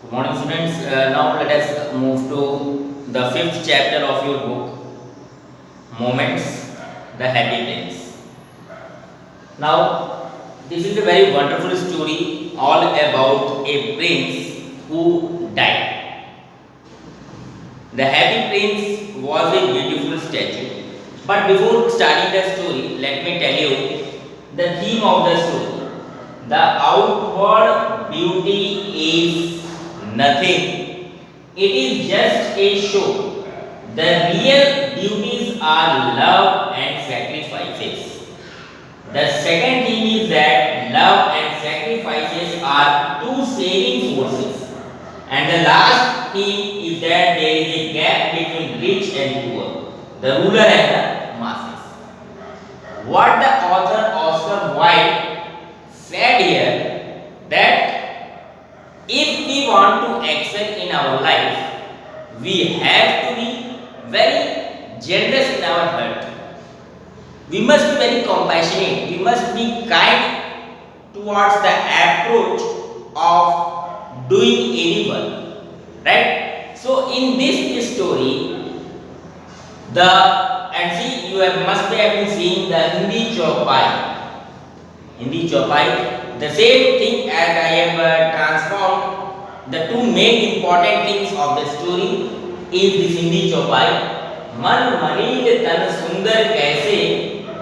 Good morning, students. Now let us move to the fifth chapter of your book, Moments, the Happy Place. Now, this is a very wonderful story all about a prince who died. The Happy Prince was a beautiful statue. But before starting the story, let me tell you the theme of the story. The outward beauty is nothing, it is just a show. The real beauties are love and sacrifices. The second theme is that love and sacrifices are two saving forces. And the last theme is that there is a gap between rich and poor, the ruler and the masses. What the author Oscar Wilde said here that if we want to excel in our life, we have to be very generous in our heart. We must be very compassionate. We must be kind towards the approach of doing any work. Right? So in this story, the and see you must be having seen the Hindi Chaupai. Hindi Chaupai, the same thing as I have transformed the two main important things of the story is this Hindi Chaupai. मन मनील तन सुंदर कैसे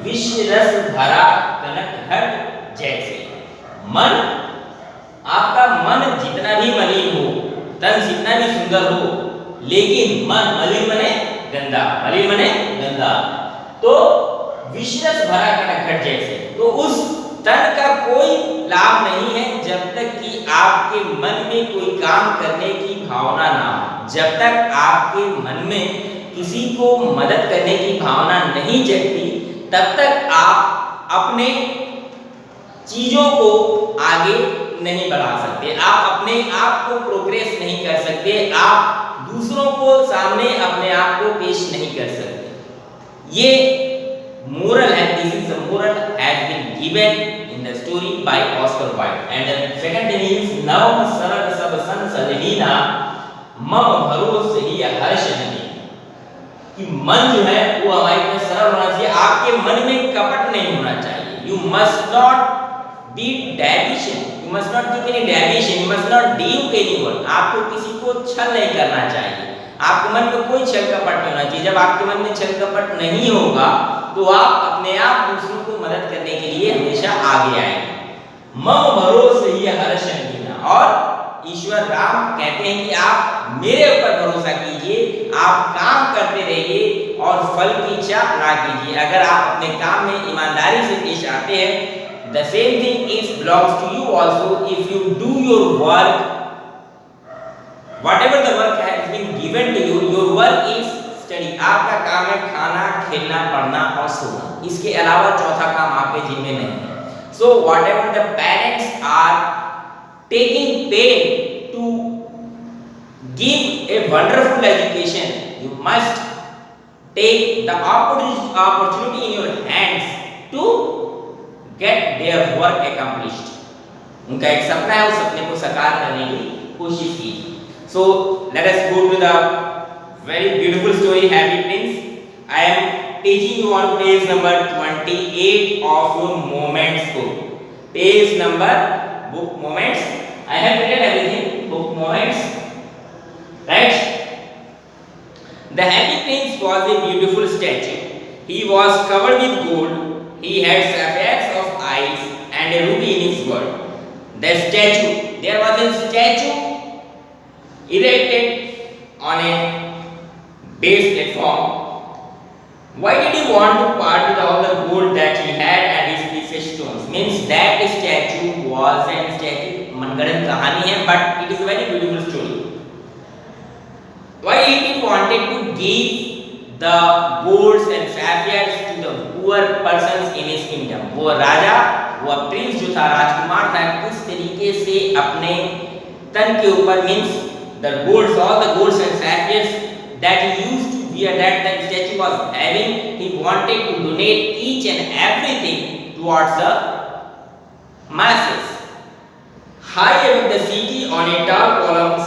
विश्व रस भरा कनक घट जैसे. मन, आपका मन जितना भी मलिन हो, तन जितना भी सुंदर हो, लेकिन मन मलिन बने गंदा, मलिन बने गंदा, तो विश्रस भरा कनक घट जैसे. तो उस तन का कोई लाभ नहीं है जब तक कि आपके मन में कोई काम करने की भावना ना हो. जब तक आपके मन में किसी को मदद करने की भावना नहीं जगती, तब तक आप अपने चीजों को आगे नहीं बढ़ा सकते, आप अपने आप को प्रोग्रेस नहीं कर सकते, आप दूसरों को सामने अपने आप को पेश नहीं कर सकते. ये moral है, this is the moral has been given in the story by Oscar Wilde. And the second thing is नव सरग सब संसल लीना मम भरोस ही हर्ष नहीं. कि मन जो है वो हमारे लिए सरल होना चाहिए, आपके मन में कपट नहीं होना चाहिए. You must not be deviation, you must not give any deviation, you must not dupe anyone. आपको किसी को छल नहीं करना चाहिए, आपके मन में कोई छल कपट नहीं होना चाहिए. जब आपके मन में छल कपट नहीं होगा तो आप अपने आप दूसरों को मदद करने के लिए हमेशा आगे आएंगे. मम भरोसे ही हर्ष नहीं. और ईश्वर राम कहते हैं कि आप मेरे ऊपर भरोसा कीजिए, आप काम करते रहिए और फल की इच्छा ना कीजिए. अगर आप अपने काम में ईमानदारी से पेश आते हैं, the same thing is belongs to you also. If you do your work, whatever the work has been given to you, your work is study. आपका काम है खाना, खेलना, पढ़ना और सोना. इसके अलावा चौथा काम आपके जिम्मे नहीं है. So whatever the parents are taking pain to give a wonderful education, you must take the opportunity in your hands to get their work accomplished. उनका एक सपना है, उस सपने को साकार करने की कोशिश कीजिए. So let us go to the very beautiful story, Happy Prince. I am teaching you on page number 28 of your Moments book. Page number book Moments. I have written everything, book Moments, right? The Happy Prince was a beautiful statue. He was covered with gold. He had sapphires of eyes and a ruby in his word. The statue, there was a statue erected on a base platform. Why did he want to part with all the gold that he had and his precious stones? Means that statue was a statue. मनगढ़ंत कहानी है, but it is a very beautiful story. Why he wanted to give the golds and sapphires to the poor persons in his kingdom? वो राजा, वो Prince जो था, राजकुमार था, किस तरीके से अपने तन के ऊपर means the golds, all the golds and sapphires that he used to wear, that the statue was having, he wanted to donate each and everything towards the masses. High above the city on a tall column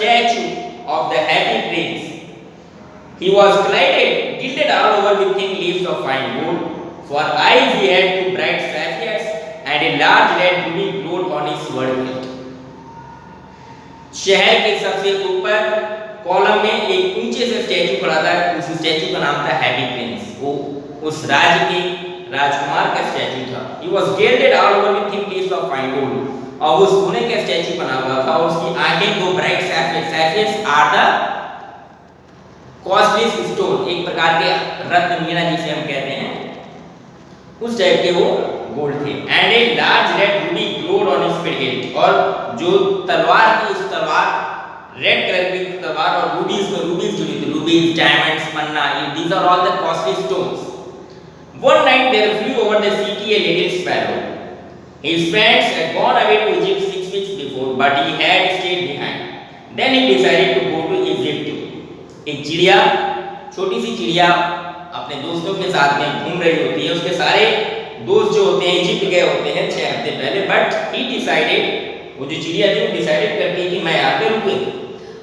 statue of the happy prince. He was gilded all over with thin leaves of fine gold. For eyes he had two bright sapphires, and a large red ruby glowed on his sword hilt. शहर के सबसे ऊपर column में एक ऊंचे से statue खड़ा था। उस स्टैचू का नाम था हैप्पी प्रिंस। वो उस राज्य के राजकुमार का स्टैचू था। He was gilded all over with thin leaves of fine gold. और वो सोने का स्टैचू बना हुआ था और उसकी आंखें दो bright sapphires are the costly stone, एक प्रकार के रत्न मीना जिसे हम कहते हैं, उस टाइप के वो गोल्ड थे। And a large red ruby glowed on his hilt, और जो तलवार थी उस तलवार रेड कलर की तलवार और रूबीज जुड़ी थी, रूबीज, diamonds, Manna, these are all the costly stones. One night there flew over the city a little sparrow. His friends had gone away to Egypt 6 weeks before, but he had stayed behind. Then he decided to go to Egypt too. एक चिड़िया, छोटी सी चिड़िया अपने दोस्तों के साथ में घूम रही होती है। उसके सारे दोस्त जो होते हैं इजिप्ट गए होते हैं 6 हफ्ते पहले, बट ही डिसाइडेड, वो जो चिड़िया थी वो डिसाइडेड करती है कि मैं यहाँ पे रुकूंगी।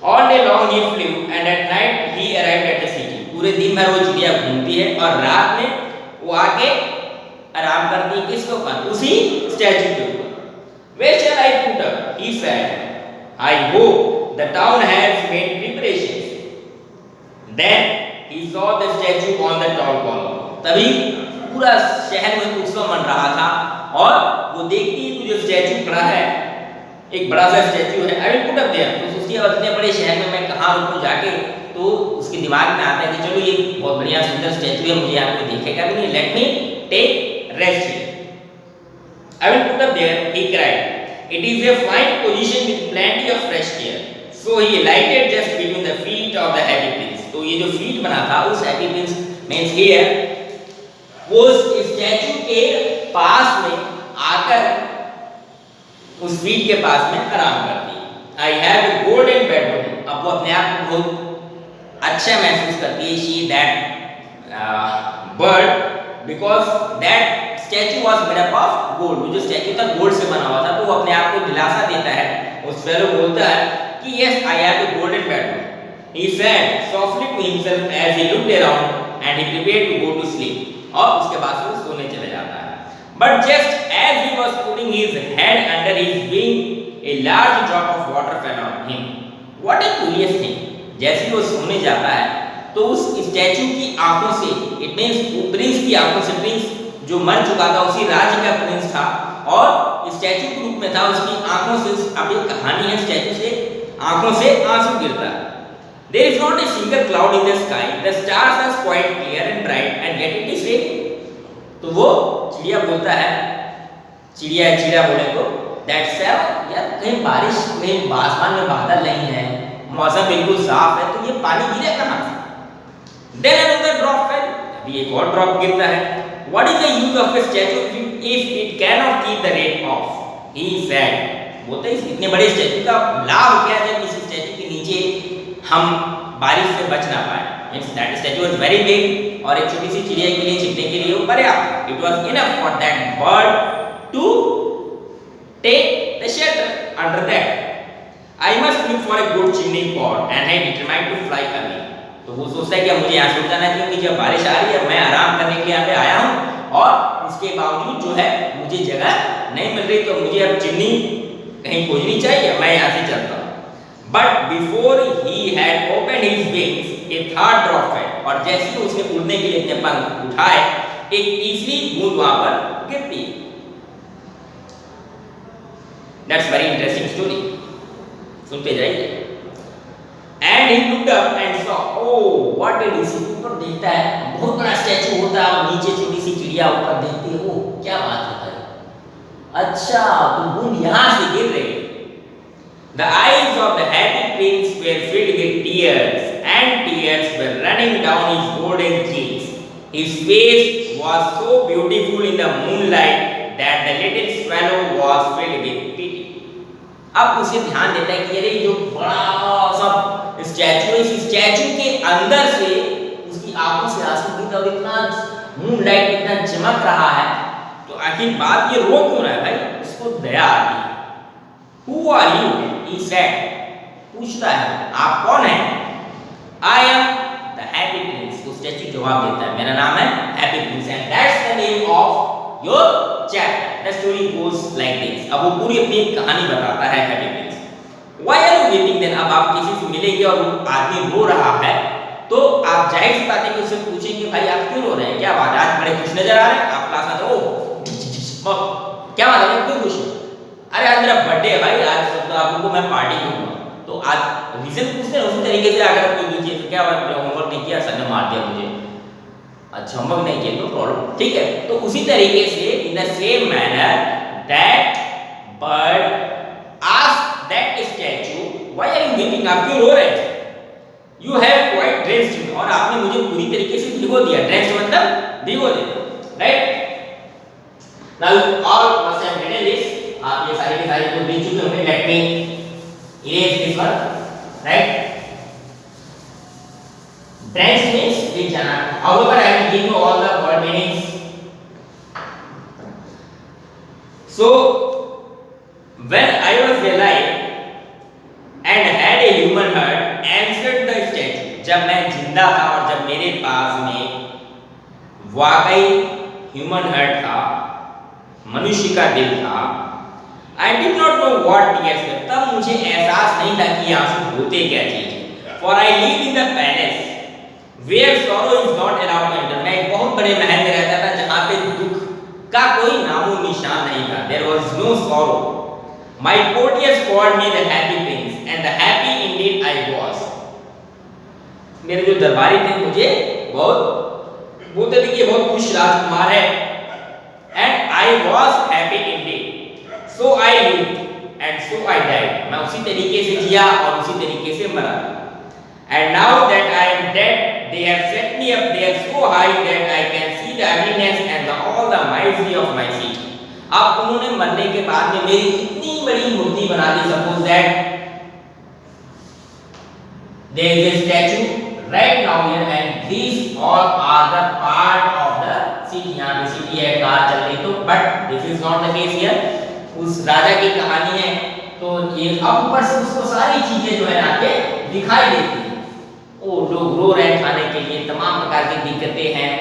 All day long he flew and at night he arrived at the city. पूरे दिन भर वो चिड़िया घूमती है और रात में वो आके आराम करती है किसके ऊपर? उसी स्टैचू के ऊपर। Where shall I put up? He said. I hope the town has made preparations. Then he saw the statue on the tall column. तभी पूरा शहर में उत्सव मन रहा था और वो देखती है कि जो स्टैचू खड़ा है, एक बड़ा सा स्टैचू है। I will put up there. तो सोचती है इतने बड़े शहर में मैं कहाँ रुकूं जाके, तो उसके दिमाग में आता है कि चलो ये बहुत बढ़िया सुंदर स्टैचू है, मुझे यहाँ पे देखेगा भी नहीं, let me take rest here. I will put up there, he cried. It is a fine position with plenty of fresh air. So he alighted just between the feet of the happy prince. तो ये जो feet बना था उस happy Prince means here, वो statue के पास में आकर उस फीट के पास में आराम करती है। I have a golden bedroom. अब वो अपने आप को बहुत अच्छा महसूस करती है। She that bird because that statue was made up of gold. वो जो स्टैचू था गोल्ड से बना हुआ था, तो वो अपने आप को दिलासा देता है। उस फेलो बोलता है कि yes I have a golden bedroom. He said softly to himself as he looked around and he prepared to go to sleep. और उसके बाद वो सोने चले जाता है। But just as he was putting his head under his wing, a large drop of water fell on him. What a curious thing! जैसे वो सोने जाता है तो उस स्टैचू की आंखों से, इट मींस प्रिंस की आंखों से, प्रिंस जो मर चुका था उसी राज्य का प्रिंस था और स्टैचू के रूप में था, उसकी आंखों से, अब एक कहानी है, स्टैचू से आंखों से आंसू गिरता है। There is not a single cloud in the sky. The stars are quite clear and bright, and yet it is raining. तो वो चिड़िया बोलता है, चिड़िया बोले तो that sparrow, यार कहीं बारिश, कहीं आसमान में बादल नहीं है, मौसम बिल्कुल साफ है, तो ये पानी गिरे कहाँ से? Then another drop fell. अभी एक और ड्रॉप गिरता है। What is the use of a statue if it cannot keep the rain off? He said. बोलते हैं इतने बड़े स्टैचू का लाभ क्या है जब इस स्टैचू के नीचे हम बारिश से बच ना पाए। Means that statue was very big और एक छोटी सी चिड़िया के लिए, छिपने के लिए वो पर्याप्त। It was enough for that bird to take the shelter under that. I must look for a good chimney pot and I determined to fly away. तो वो सोचता है कि मुझे यहाँ से उड़ जाना चाहिए क्योंकि जब बारिश आ रही है, मैं आराम करने के लिए यहाँ पे आया हूँ और उसके बावजूद जो है मुझे जगह नहीं मिल रही, तो मुझे अब चिमनी कहीं खोजनी चाहिए, मैं यहाँ से चलता हूँ। But before he had opened his wings, a third drop fell. और जैसे ही उसने उड़ने के लिए अपने पंख उठाए, एक तीसरी बूंद वहां पर गिरती है। That's very interesting story. सुनते जाइए। And he looked up and saw, oh, what a deceit! ऊपर देखता है, बहुत बड़ा स्टैचू होता है और नीचे छोटी सी चिड़िया ऊपर देखती है। वो क्या बात होता है? अच्छा, तो बूंद यहाँ से गिर रही है। The eyes of the happy prince were filled with tears, and tears were running down his golden cheeks. His face was so beautiful in the moonlight that the little swallow was filled with pity. अब उसे ध्यान देता है कि अरे जो बड़ा सा स्टैचू है, इस स्टैचू के अंदर से उसकी आंखों से आंसू गिरते और इतना मूनलाइट इतना चमक रहा है, तो आखिर बात ये रो क्यों रहा है भाई? उसको दया आती है। Who are you? He said. पूछ पूछता है आप कौन है? I am the happy prince. तो स्टैचू जवाब देता है मेरा नाम है happy prince and that's the name of your chapter. The story goes like this. अब वो पूरी अपनी कहानी बताता है happy prince. Why are you waiting then? अब आप किसी से मिलेंगे और वो आदमी रो रहा है तो आप जाहिर सी बात है कि उससे पूछेंगे भाई आप क्यों रो रहे हैं, क्या बात है, आज बड़े खुश नजर आ रहे हैं, आप क्लास में तो क्या बात है, क्यों खुश है? अरे आज मेरा बर्थडे है भाई, आज तो आपको मैं पार्टी दूंगा। तो आज रीजन पूछते हैं उसी तरीके से। अगर कोई पूछे तो क्या बात, होमवर्क नहीं किया, सर ने मार दिया मुझे, अच्छा होमवर्क नहीं किया, नो प्रॉब्लम, ठीक है। तो उसी तरीके से in the same manner that bird asked that statue why are you weeping, आप क्यों रो रहे हैं? You have quite dressed me, और आपने मुझे पूरी तरीके से भिगो दिया। ड्रेस्ड मतलब भिगो दिया, right? Now all must have written this. आप ये सारी की सारी को देख चुके होंगे। Let me erase this one, right? Drenched means with jana. However, I will give you all the word meanings. So, when I was alive and had a human heart, answered the statue. जब मैं जिंदा था और जब मेरे पास में वाकई human heart था, मनुष्य का दिल था, I did not know what tears were. तब मुझे एहसास नहीं था कि आंसू होते क्या चीज है। For I live in the palace where sorrow is not allowed to enter. मैं एक बहुत बड़े महल में रहता था जहाँ पे दुख का कोई नामो निशान नहीं था। There was no sorrow. My courtiers called me the happy prince, and the happy indeed I was. मेरे जो दरबारी थे मुझे बहुत बोलते थे कि बहुत खुश राजकुमार है। And I was happy indeed. So I lived and so I died. मैं उसी तरीके से जिया और उसी तरीके से मरा। And now that I am dead, they have set me up there so high that I can see the ugliness and all the misery of my city. अब उन्होंने मरने के बाद में मेरी इतनी बड़ी मूर्ति बना दी। Suppose that there is a statue right now here and these all are the part of the city. यहाँ पे city है, कार चल रही तो, but this is not the case here. उस राजा की कहानी है तो ये अब ऊपर से उसको सारी चीजें जो है आके दिखाई देती है। वो लोग रो रहे हैं खाने के लिए, तमाम प्रकार की दिक्कतें हैं,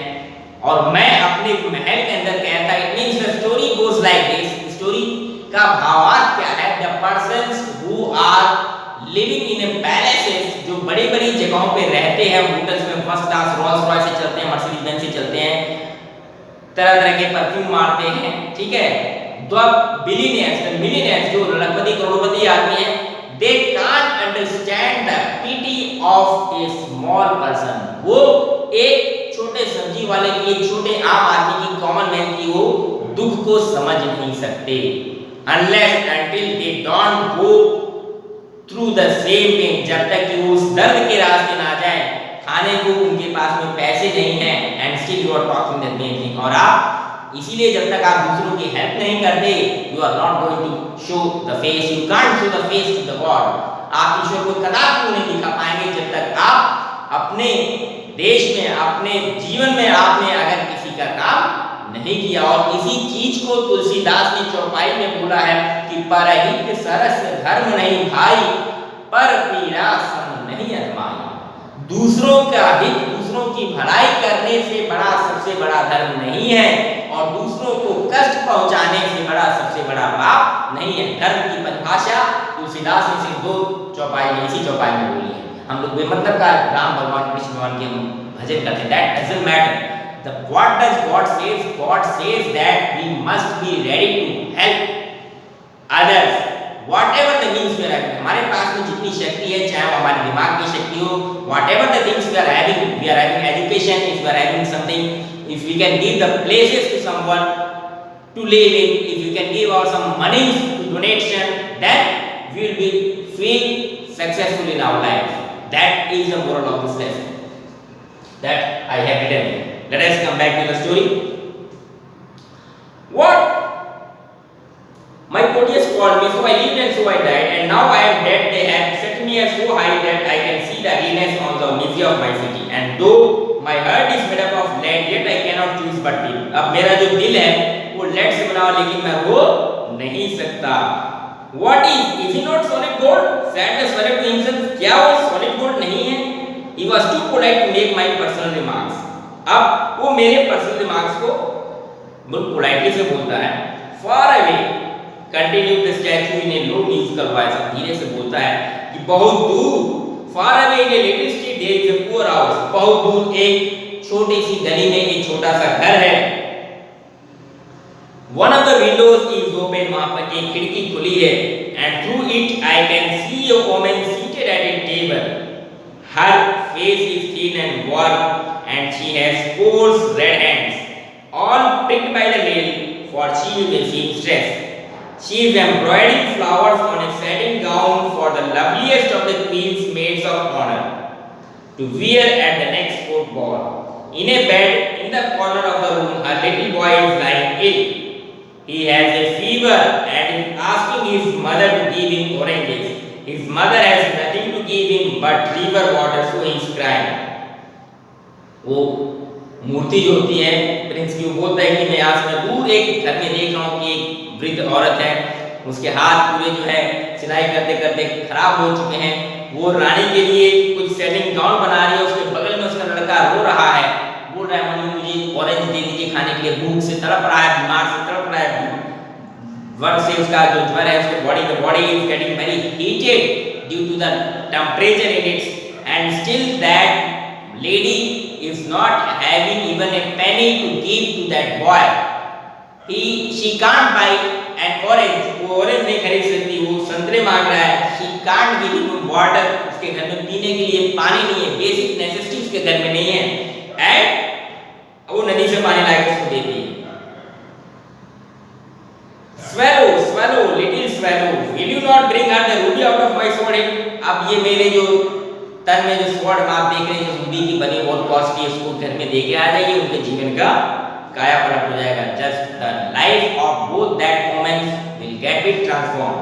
और मैं अपने महल के अंदर कहता है। It means the story goes like this. Story का भावार्थ क्या है? The persons who are living in a palaces, जो बड़ी-बड़ी जगहों पे रहते हैं, होटल्स में फर्स्ट क्लास रोल्स रॉयस से चलते हैं, मर्सिडीज बेंज से चलते हैं, तरह-तरह के परफ्यूम मारते हैं, ठीक है। द बिलियनियर्स, द मिलियनियर्स, जो लखपति करोड़पति आदमी हैं, they can't understand the pity of a small person. वो एक छोटे सब्जी वाले की, एक छोटे आम आदमी की, कॉमन मैन की वो दुख को समझ नहीं सकते। Unless until they don't go through the same pain, जब तक कि वो उस दर्द के रास्ते ना जाए, खाने को उनके पास में पैसे नहीं हैं, and still you are talking the same thing. और आप इसीलिए जब तक आप दूसरों की हेल्प नहीं करते, you are not going to show the face, you can't show the face to the God. आप ईश्वर को कदापि नहीं दिखा पाएंगे जब तक आप अपने देश में, अपने जीवन में आपने अगर किसी का काम नहीं किया। और इसी चीज को तुलसीदास ने चौपाई में बोला है कि परहित सरस धर्म नहीं भाई, पर पीड़ा सम नहीं अजमाई। दूसरों का हित, दूसरों की भलाई करने से बड़ा सबसे बड़ा धर्म नहीं है, और दूसरों को कष्ट पहुंचाने से बड़ा सबसे बड़ा पाप नहीं है। धर्म की परिभाषा तुलसीदास ने सिर्फ 2 चौपाई में, इसी चौपाई में बोली है। हम लोग बेमतलब का राम भगवान कृष्ण भगवान के हम भजन करते हैं, that doesn't matter. The what does God says? God says that we must be ready to help others whatever the means we are having. हमारे पास में जितनी शक्ति है, चाहे वो हमारे दिमाग की शक्ति हो, whatever the things we are having education, if we are having something, if we can give the places to someone to live in, if you can give out some money to donation, then we will be feel successful in our life. That is the moral of this lesson that I have written. Let us come back to the story. What? My courtiers called me, so I lived and so I died, and now I am dead. They have set me up so high that I can see the ugliness on the misery of my city. And though my heart is made up of lead, yet I cannot choose but live. अब मेरा जो दिल है वो lead से बना हुआ, लेकिन मैं वो नहीं सकता। What is it not solid gold? Said the Swarup to himself, was too polite to make my personal remarks. अब वो मेरे पर्सनल रिमार्क्स को बहुत पोलाइटली से बोलता है. Far away, continued the statue in a low musical voice. धीरे से बोलता है कि बहुत दूर, far away in a little street there is a poor house. बहुत दूर एक छोटी सी गली में एक छोटा सा घर है. One of the windows is open. वहाँ पर एक खिड़की खुली है. And through it I can see a woman seated at a table. Her face is thin and worn, and she has coarse red hands, all pricked by the nail, for she is a seamstress. She is embroidering flowers on a satin gown for the loveliest of the queen's maids of honor, to wear at the next court ball. In a bed in the corner of the room, a little boy is lying ill. He has a fever and is asking his mother to give him oranges. His mother has nothing to give him but river water, so he is crying. वो मूर्ति जो होती है Prince की, वो बोलता है कि मैं आज में दूर एक घर में देख रहा हूँ कि एक वृद्ध औरत है, उसके हाथ पूरे जो है सिलाई करते करते खराब हो चुके हैं. वो रानी के लिए कुछ सेटिंग गाउन बना रही है. उसके बगल में उसका लड़का रो रहा है, बोल रहा है मम्मी मुझे ऑरेंज दे दीजिए खाने के लिए, भूख से तड़प रहा है, बीमार से तड़प रहा है, वर्ष से उसका जो ज्वर है उसके body is getting very heated due to the temperature in its, and still that lady is not having even a penny to give to that boy. She can't buy an orange. वो orange नहीं खरीद सकती, वो संतरे मांग रहा है. She can't give him water. उसके घर में पीने के लिए पानी नहीं है, बेसिक नेसेसिटी उसके घर में नहीं है, and वो नदी से पानी लाकर उसको देती है. Swallow, swallow, little swallow, will you not bring her the ruby out of my sword? अब ये मेरे जो तन में जो स्वॉर्ड आप देख रहे हैं, जो रूबी की बनी बहुत कॉस्टली, उसको घर में देके आ जाइए, उनके जीवन का काया पलट हो जाएगा. Just the life of both that women will get be transformed.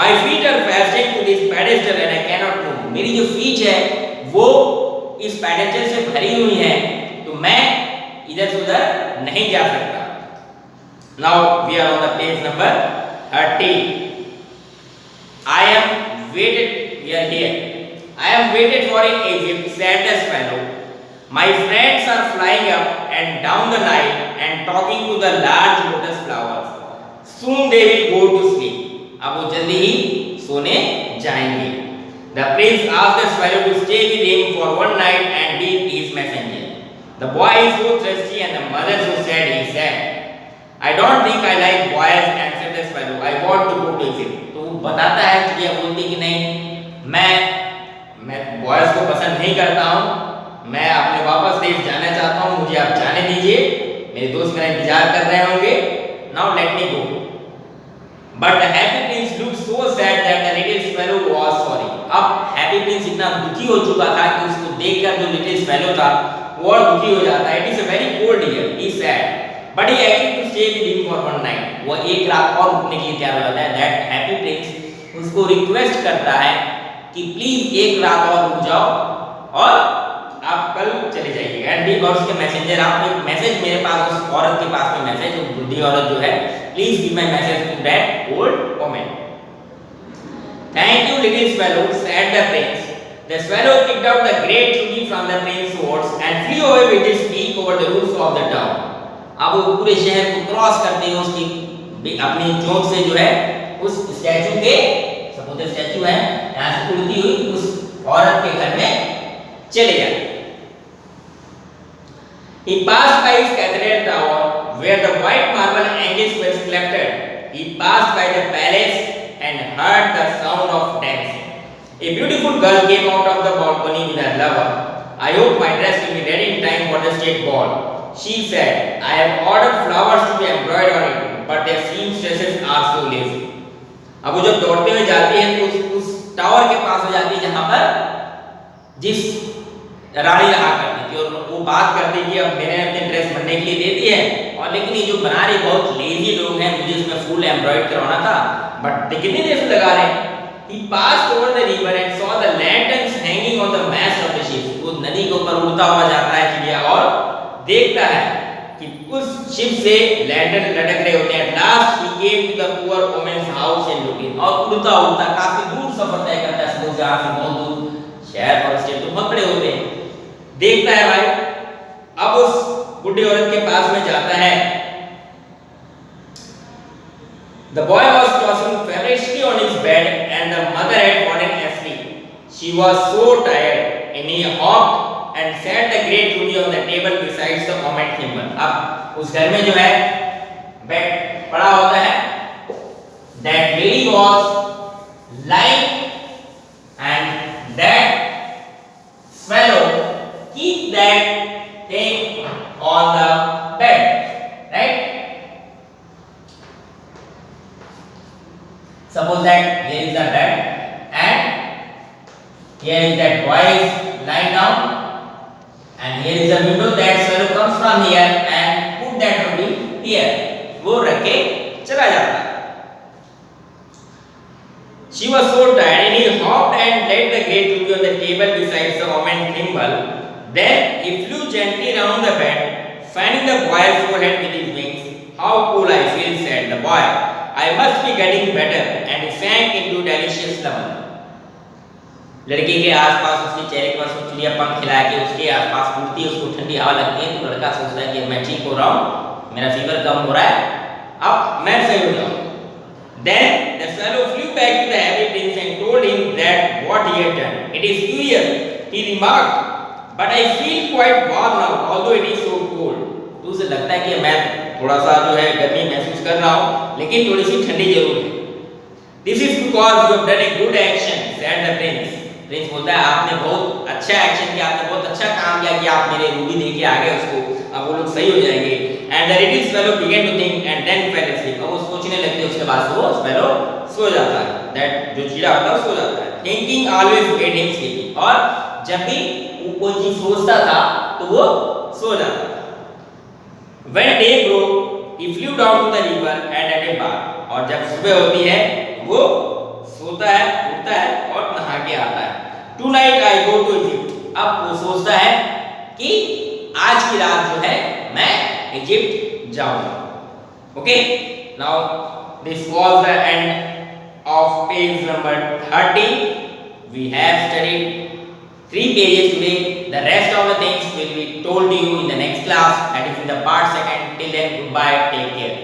My feet are fasted to this pedestal and I can not move. मेरी जो फीट है वो इस पेडेस्टल से भरी हुई है, तो मैं इधर से उधर नहीं जा सकता. Now we are on the page number 30. I am waited, we are here. I am waited for in Egypt, said the swallow. My friends are flying up and down the Nile and talking to the large lotus flowers. Soon they will go to sleep. अब वो जल्दी ही सोने जाएंगे. The prince asked the swallow to stay with him for one night and be his messenger. The boy is so thirsty and the mother so sad, he said. I don't think I like boys, answered the swallow. I want to go to Egypt. तो वो बताता है कि यह बोलती कि नहीं, मैं बॉयज को पसंद नहीं करता हूँ, मैं अपने वापस देश जाना चाहता हूँ, मुझे आप जाने दीजिए, मेरे दोस्त मेरा इंतजार कर रहे होंगे. Now let me go. But the happy Prince looked so sad that the little sparrow was sorry. अब हैप्पी प्रिंस इतना दुखी हो चुका था कि उसको देखकर जो लिटिल स्पैरो था वो और दुखी हो जाता है. It is a very cold year, he said, but he agreed to stay with him for one night. वो एक रात और रुकने के लिए तैयार हो जाता है. दैट हैप्पी प्रिंस उसको रिक्वेस्ट करता है कि प्लीज एक रात और रुक जाओ और आप कल चले जाइएगा. एंड और उसके मैसेंजर, आप एक मैसेज मेरे पास, उस औरत के पास में मैसेज, वो बुढ़ी औरत जो है, please give my message to that old woman. Thank you little swallow, said the prince. The swallow picked out the great ruby from the prince's words and flew away with its beak over the roof of the town. अब वो पूरे शहर को cross करते हुए उसकी अपनी चोंच से जो है उस स्टैचू के, सपोज स्टैचू है, यहाँ से उड़ती हुई उस औरत के घर में चले गए. He passed by his cathedral tower where the white marble angels were sculpted. He passed by the palace and heard the sound of dancing. A beautiful girl came out of the balcony with her lover. I hope my dress will be ready in time for the state ball, she said. I have ordered flowers to be embroidered on it, but their seamstresses are so lazy. अब वो जब दौड़ते हुए जाती है तो उस tower के पास हो जाती है जहां पर जिस रानी रहा करती थी, और वो बात करती कि अब मैंने अपने ड्रेस बनने के लिए दे दी है, और लेकिन ये जो बना रहे बहुत लेजी लोग हैं, मुझे इसमें फुल एम्ब्रॉयड करवाना था, बट कितनी देर से लगा रहे हैं. He passed over the river and saw the lanterns hanging on the mast of the ship. वो नदी के ऊपर उड़ता हुआ जाता है चिड़िया और देखता है कि उस शिप से लैंटर्न लटक रहे होते हैं. Last he came to the poor woman's house and looked in. और उड़ता उड़ता काफी दूर सफर तय करता है, जहाँ से बहुत दूर शहर और स्टेट तो बहुत बड़े होते हैं। देखता है भाई, अब उस बुढ़ी औरत के पास में जाता है। The boy was tossing feverishly on his bed and the mother had fallen asleep. She was so tired and he hopped and set the great ruby on the table beside the comet thimble. अब उस घर में जो है bed पड़ा होता है। That lady was lying and that swallow keep that thing on the bed, right? Suppose that here is the bed and here is that boy is lying down and here is the window, that swallow comes from here and put that ruby here. वो रख के चला जाता है। She was so tired and he hopped and laid the great ruby on the table beside the omen thimble. Then he flew gently round the bed, fanning the boy's forehead with his wings. How cool I feel, said the boy. I must be getting better, and he sank into delicious slumber. लड़की के आसपास उसके चेहरे के पास चिड़िया पंख खिला के उसके आसपास उड़ती है, उसको ठंडी हवा लगती है, तो लड़का सोचता है कि मैं ठीक हो रहा हूँ, मेरा फीवर कम हो रहा है, अब मैं सही हो जाऊँ। Then the swallow flew back to the happy prince and told him that what he had done. It is curious, he remarked, but I feel quite warm now, although it is so cold. तो उसे लगता है कि मैं थोड़ा सा जो है गर्मी महसूस कर रहा हूँ, लेकिन थोड़ी सी ठंडी जरूर है। This is because you have done a good action, said the prince. Prince बोलता है आपने बहुत अच्छा एक्शन किया, आपने बहुत अच्छा काम किया कि आप मेरे रूबी दे के आ गए उसको, अब वो लोग सही हो जाएंगे। And the little swallow began to think and then fell asleep. अब वो सोचने लगते उसके बाद वो swallow सो जाता है। That जो चीड़ा होता है सो जाता है। Thinking always made him sleepy. और जब भी वो कोई चीज सोचता था तो वो सो जाता था। When day broke, he flew down to the river and had a bath. और जब सुबह होती है वो सोता है, उठता है और नहा के आता है। Tonight I go to Egypt. अब वो सोचता है कि आज की रात जो है मैं इजिप्ट जाऊंगा। Okay? Now this was the end of page number 30. We have studied 3 pages today. The rest of the things will be told to you in the next class, that is in the part second. Till then, goodbye, take care.